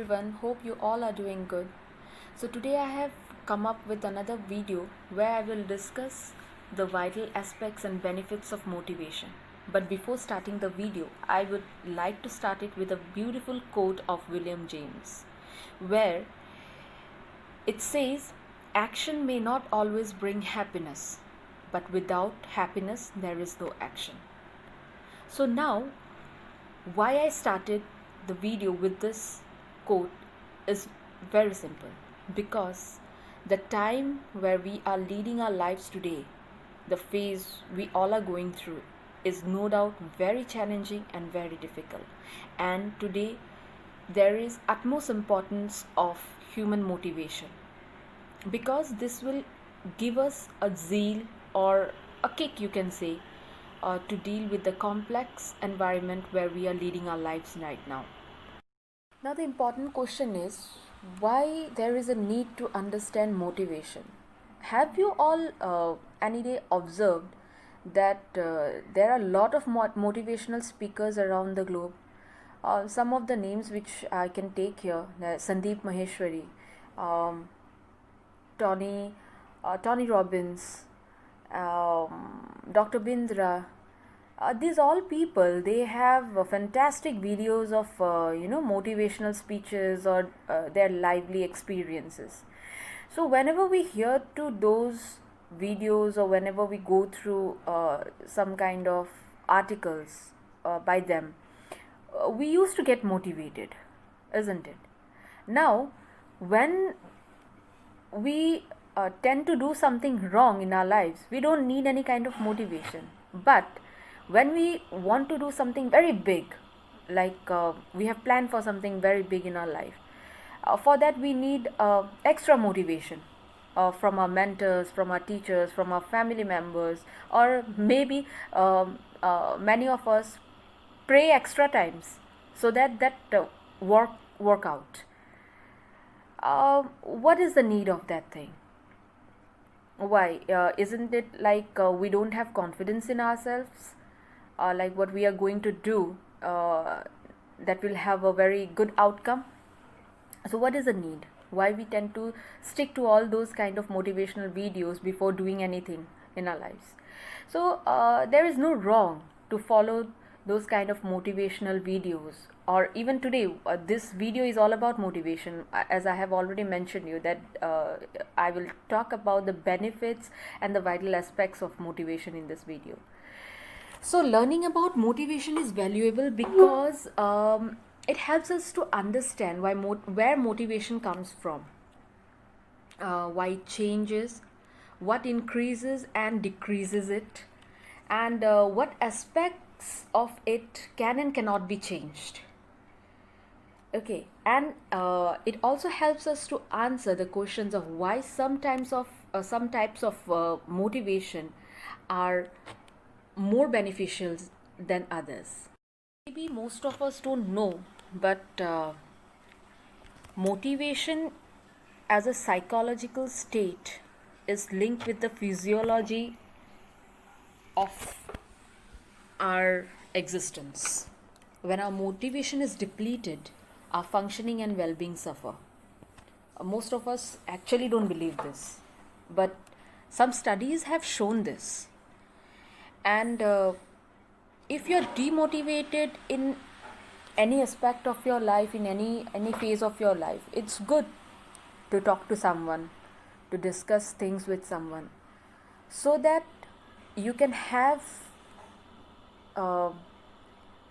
everyone, hope you all are doing good. So today I have come up with another video where I will discuss the vital aspects and benefits of motivation. But before starting the video, I would like to start it with a beautiful quote of William James, where it says, "Action may not always bring happiness, but without happiness there is no action." So now, why I started the video with this quote is very simple, because the time where we are leading our lives today, the phase we all are going through, is no doubt very challenging and very difficult. And today there is utmost importance of human motivation, because this will give us a zeal or a kick, you can say, to deal with the complex environment where we are leading our lives right now. Now, the important question is why there is a need to understand motivation. Have you all any day observed that there are a lot of motivational speakers around the globe? Some of the names which I can take here: Sandeep Maheshwari, um, Tony Robbins, Dr. Bindra. These all people, they have fantastic videos of motivational speeches or their lively experiences. So whenever we hear to those videos, or whenever we go through some kind of articles by them, we used to get motivated, isn't it? Now, when we tend to do something wrong in our lives, we don't need any kind of motivation. But when we want to do something very big, like we have planned for something very big in our life, for that we need extra motivation from our mentors, from our teachers, from our family members, or maybe many of us pray extra times so that work out. What is the need of that thing? Why? Isn't it like we don't have confidence in ourselves? Like what we are going to do that will have a very good outcome? So what is the need? Why we tend to stick to all those kind of motivational videos before doing anything in our lives? So there is no wrong to follow those kind of motivational videos. Or even today, this video is all about motivation. As I have already mentioned you that I will talk about the benefits and the vital aspects of motivation in this video. So learning about motivation is valuable because it helps us to understand where motivation comes from, why it changes, what increases and decreases it, and what aspects of it can and cannot be changed. Okay, and it also helps us to answer the questions of why some types of motivation are more beneficial than others. Maybe most of us don't know, but motivation as a psychological state is linked with the physiology of our existence. When our motivation is depleted, our functioning and well-being suffer. Most of us actually don't believe this, but some studies have shown this. And if you're demotivated in any aspect of your life, in any phase of your life, it's good to talk to someone, to discuss things with someone, so that you can have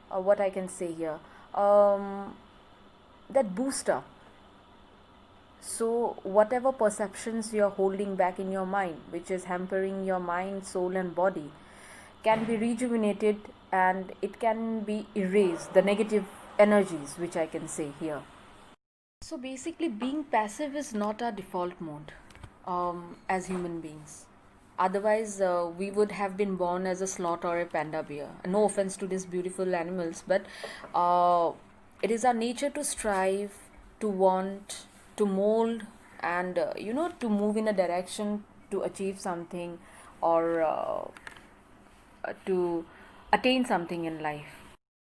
what I can say here, that booster. So whatever perceptions you're holding back in your mind, which is hampering your mind, soul and body, can be rejuvenated, and it can be erased, the negative energies, which I can say here. So basically, being passive is not our default mode as human beings. Otherwise, we would have been born as a sloth or a panda bear. No offense to these beautiful animals, but it is our nature to strive, to want, to mold, and to move in a direction to achieve something, or to attain something in life.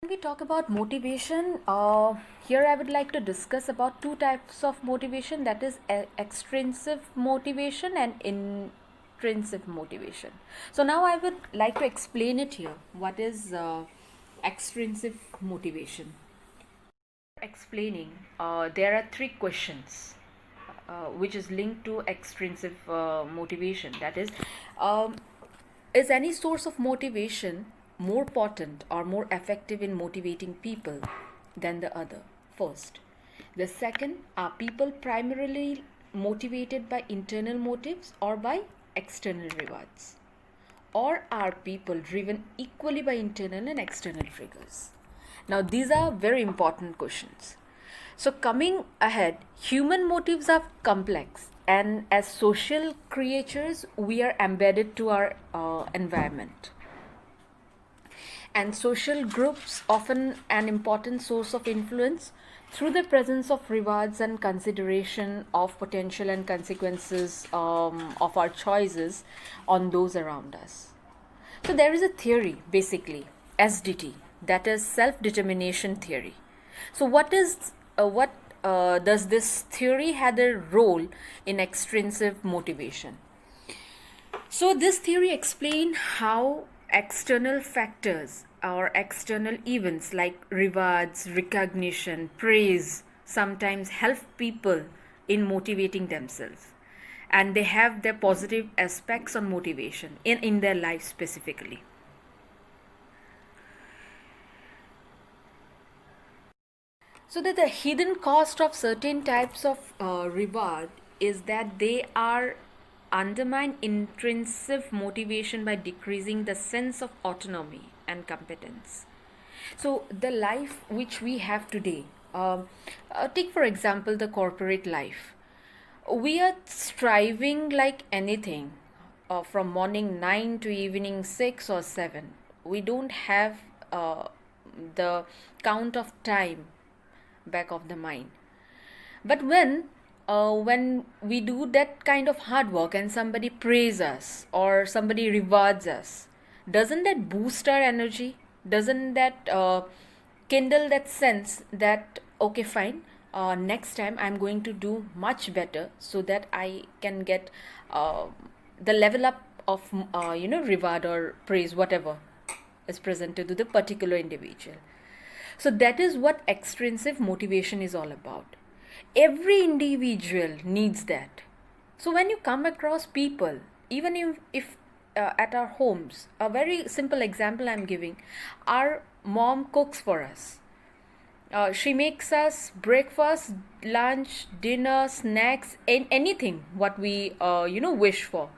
When we talk about motivation, here I would like to discuss about two types of motivation, that is extrinsic motivation and intrinsic motivation. So now I would like to explain it here. What is extrinsic motivation? Explaining, there are three questions which is linked to extrinsic motivation. That is any source of motivation more potent or more effective in motivating people than the other? First. The second, are people primarily motivated by internal motives or by external rewards? Or are people driven equally by internal and external triggers? Now, these are very important questions. So, coming ahead, human motives are complex, and as social creatures, we are embedded to our environment. And social groups often an important source of influence through the presence of rewards and consideration of potential and consequences of our choices on those around us. So there is a theory, basically SDT, that is self-determination theory. So what does this theory have a role in extrinsic motivation? So this theory explains how external factors or external events like rewards, recognition, praise sometimes help people in motivating themselves, and they have their positive aspects on motivation in their life specifically. So that the hidden cost of certain types of reward is that they are undermine intrinsic motivation by decreasing the sense of autonomy and competence. So the life which we have today, take for example the corporate life. We are striving like anything, from morning 9 to evening 6 or 7. We don't have the count of time back of the mind. But when we do that kind of hard work and somebody praises us or somebody rewards us, doesn't that boost our energy? Doesn't that kindle that sense that okay, fine, next time I'm going to do much better so that I can get the level up of reward or praise, whatever is presented to the particular individual. So that is what extrinsic motivation is all about. Every individual needs that. So when you come across people, even if at our homes, a very simple example I'm giving, our mom cooks for us. She makes us breakfast, lunch, dinner, snacks, anything what we wish for.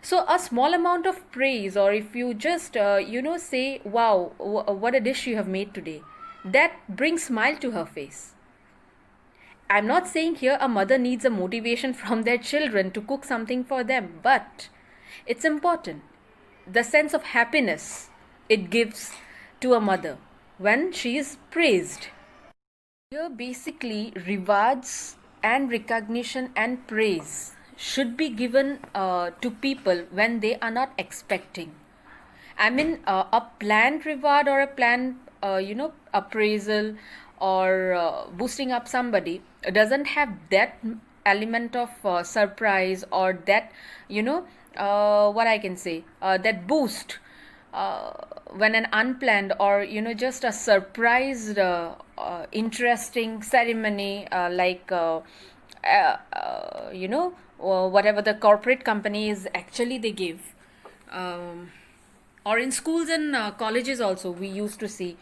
So a small amount of praise, or if you just say, wow, what a dish you have made today, that brings smile to her face. I'm not saying here a mother needs a motivation from their children to cook something for them, but it's important. The sense of happiness it gives to a mother when she is praised. Here basically rewards and recognition and praise should be given to people when they are not expecting. I mean, a planned reward or a planned, appraisal or boosting up somebody doesn't have that element of surprise or that, what I can say, that boost when an unplanned or, just a surprised, interesting ceremony whatever the corporate companies actually they give. Or in schools and colleges also we used to see.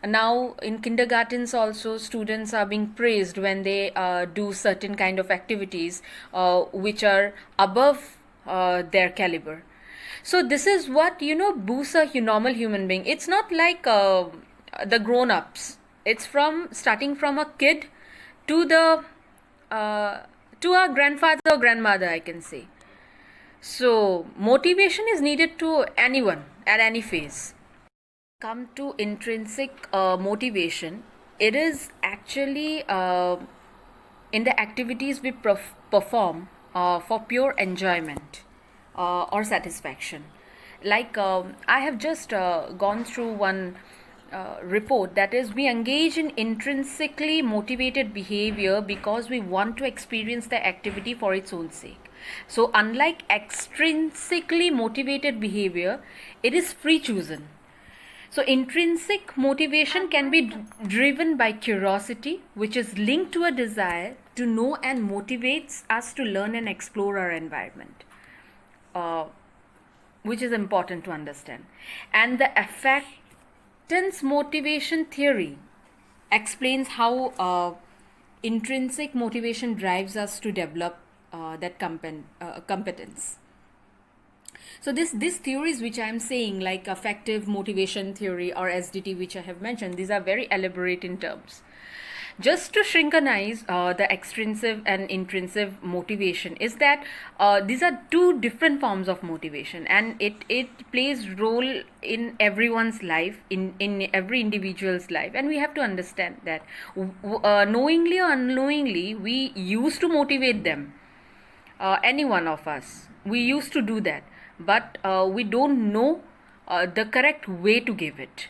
Now in kindergartens also students are being praised when they do certain kind of activities which are above their caliber. So this is what boosts a normal human being. It's not like the grown-ups. It's from starting from a kid to the to our grandfather or grandmother, I can say. So motivation is needed to anyone at any phase. Come to intrinsic motivation, it is actually in the activities we perform for pure enjoyment or satisfaction. Like I have just gone through one report, that is, we engage in intrinsically motivated behavior because we want to experience the activity for its own sake. So unlike extrinsically motivated behavior, it is free chosen. So intrinsic motivation can be driven by curiosity, which is linked to a desire to know and motivates us to learn and explore our environment, which is important to understand. And the affectance motivation theory explains how intrinsic motivation drives us to develop that competence. So these theories which I am saying, like affective motivation theory or SDT, which I have mentioned, these are very elaborate in terms. Just to shrinkanize the extrinsic and intrinsic motivation is that these are two different forms of motivation, and it plays role in everyone's life, in every individual's life, and we have to understand that knowingly or unknowingly we used to motivate them, any one of us, we used to do that, but we don't know the correct way to give it.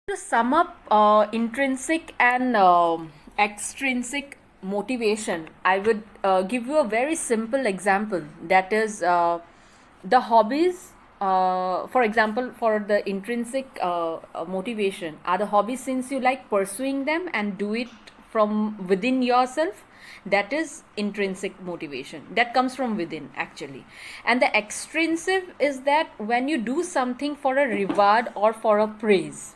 To sum up intrinsic and extrinsic motivation, I would give you a very simple example, that is the hobbies. For example, for the intrinsic motivation are the hobbies since you like pursuing them and do it from within yourself. That is intrinsic motivation, that comes from within actually. And the extrinsic is that when you do something for a reward or for a praise.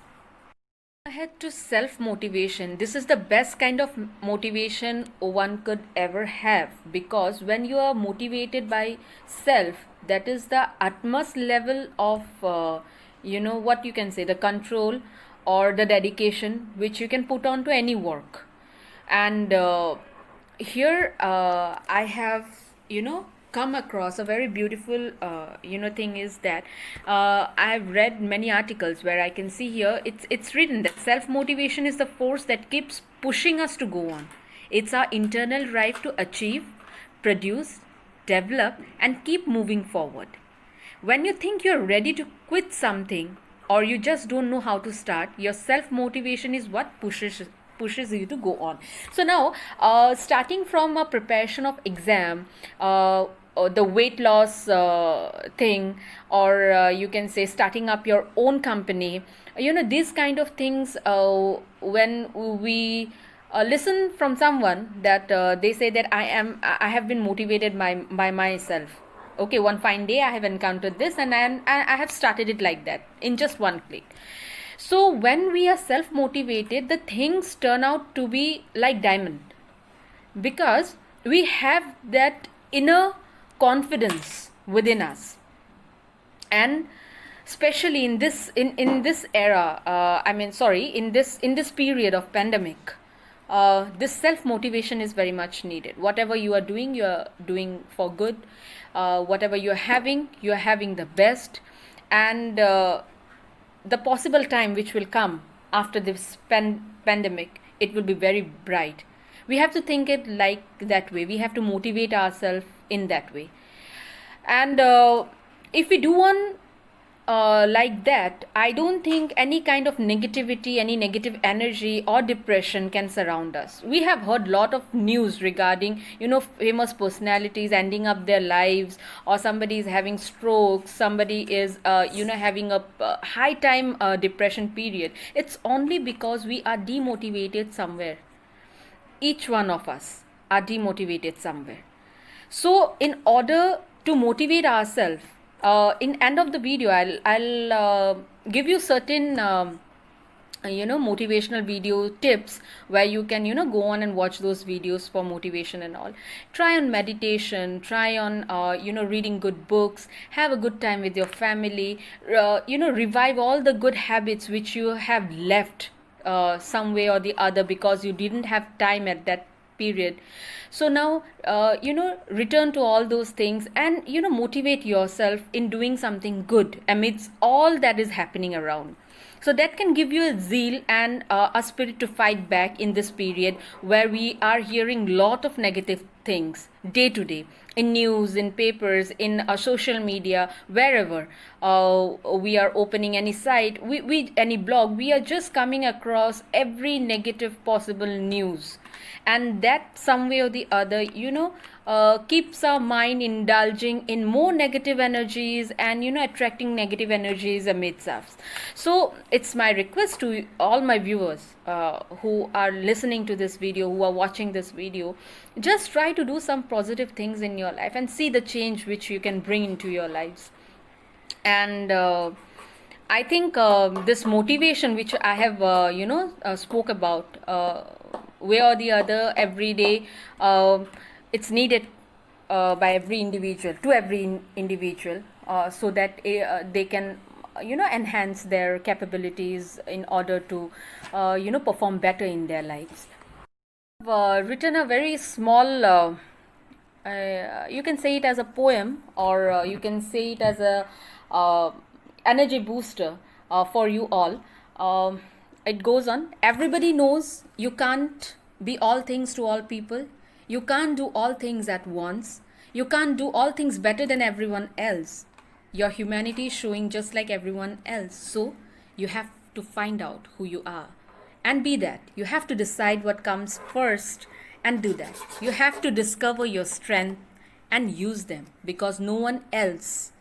Ahead to self-motivation. This is the best kind of motivation one could ever have, because when you are motivated by self, that is the utmost level of what you can say, the control or the dedication which you can put on to any work. And here I have come across a very beautiful thing, is that I've read many articles where I can see here it's written that self-motivation is the force that keeps pushing us to go on. It's our internal drive to achieve, produce, develop and keep moving forward. When you think you're ready to quit something, or you just don't know how to start, your self-motivation is what pushes you to go on. So now starting from a preparation of exam, or the weight loss thing, or you can say starting up your own company, these kind of things, when we listen from someone that they say that I have been motivated by myself. Okay, one fine day I have encountered this and I have started it like that in just one click. So when we are self-motivated, the things turn out to be like diamond, because we have that inner confidence within us. And especially in this era, in this period of pandemic, this self-motivation is very much needed. Whatever you are doing for good. Whatever you're having the best. And the possible time which will come after this pandemic, it will be very bright. We have to think it like that way. We have to motivate ourselves in that way. And if we do one like that, I don't think any kind of negativity, any negative energy or depression can surround us. We have heard lot of news regarding famous personalities ending up their lives, or somebody is having strokes, somebody is having a high time depression period. It's only because we are demotivated somewhere. Each one of us are demotivated somewhere. So in order to motivate ourselves, in end of the video I'll give you certain motivational video tips where you can go on and watch those videos for motivation and all. Try on meditation, try on reading good books, have a good time with your family, revive all the good habits which you have left some way or the other because you didn't have time at that period. So now return to all those things and motivate yourself in doing something good amidst all that is happening around. So that can give you a zeal and a spirit to fight back in this period where we are hearing lot of negative things day to day. in news, in papers, in social media, wherever we are opening any site, we any blog, we are just coming across every negative possible news, and that some way or the other, keeps our mind indulging in more negative energies, and attracting negative energies amidst us. So it's my request to all my viewers who are listening to this video, who are watching this video, just try to do some positive things in your life and see the change which you can bring into your lives. And I think this motivation which I have spoke about, way or the other, every day, it's needed by every individual, to every individual, so that they can enhance their capabilities in order to perform better in their lives. I've written a very small, you can say it as a poem, or you can say it as a energy booster for you all. It goes on. Everybody knows you can't be all things to all people. You can't do all things at once. You can't do all things better than everyone else. Your humanity is showing just like everyone else. So you have to find out who you are and be that. You have to decide what comes first and do that. You have to discover your strength and use them, because no one else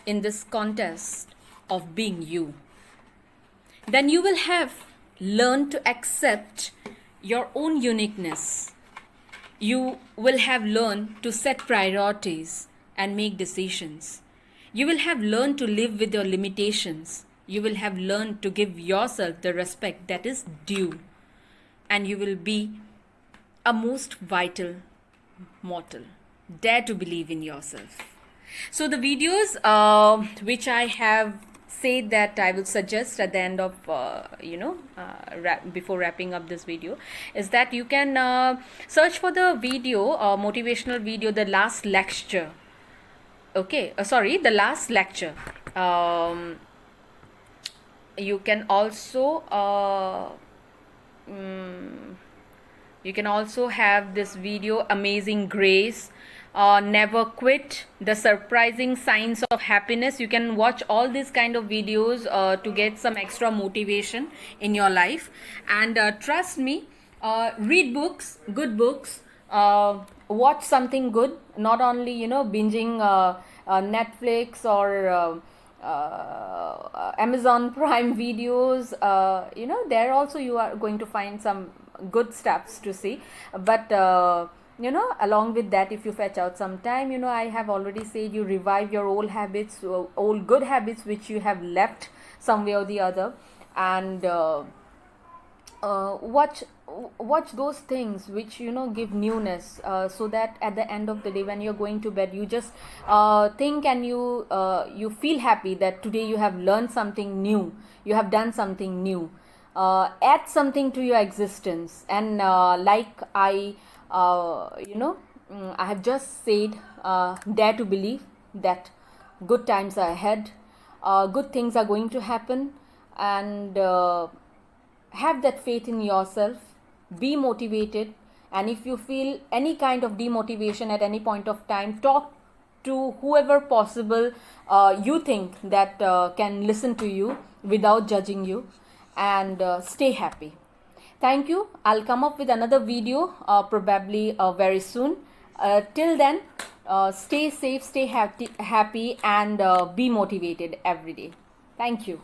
in this contest of being you. Then you will have learned to accept your own uniqueness. You will have learned to set priorities and make decisions. You will have learned to live with your limitations. You will have learned to give yourself the respect that is due. And you will be a most vital mortal. Dare to believe in yourself. So the videos which I have said that I will suggest at the end of before wrapping up this video, is that you can search for the video, motivational video, the last lecture. Okay, the last lecture. You can also have this video, Amazing Grace, Never Quit, The Surprising Signs of Happiness. You can watch all these kind of videos to get some extra motivation in your life. And trust me, read books, good books, watch something good, not only binging Netflix or Amazon Prime videos. There also you are going to find some good stuffs to see, but along with that, if you fetch out some time, I have already said, you revive your old habits, old good habits which you have left some way or the other, and watch those things which give newness, so that at the end of the day, when you're going to bed, you just think, and you feel happy that today you have learned something new, you have done something new, add something to your existence. And like I have just said, dare to believe that good times are ahead, good things are going to happen, and have that faith in yourself, be motivated. And if you feel any kind of demotivation at any point of time, talk to whoever possible you think that can listen to you without judging you, and stay happy. Thank you. I'll come up with another video probably very soon. Till then, stay safe, stay happy, and be motivated every day. Thank you.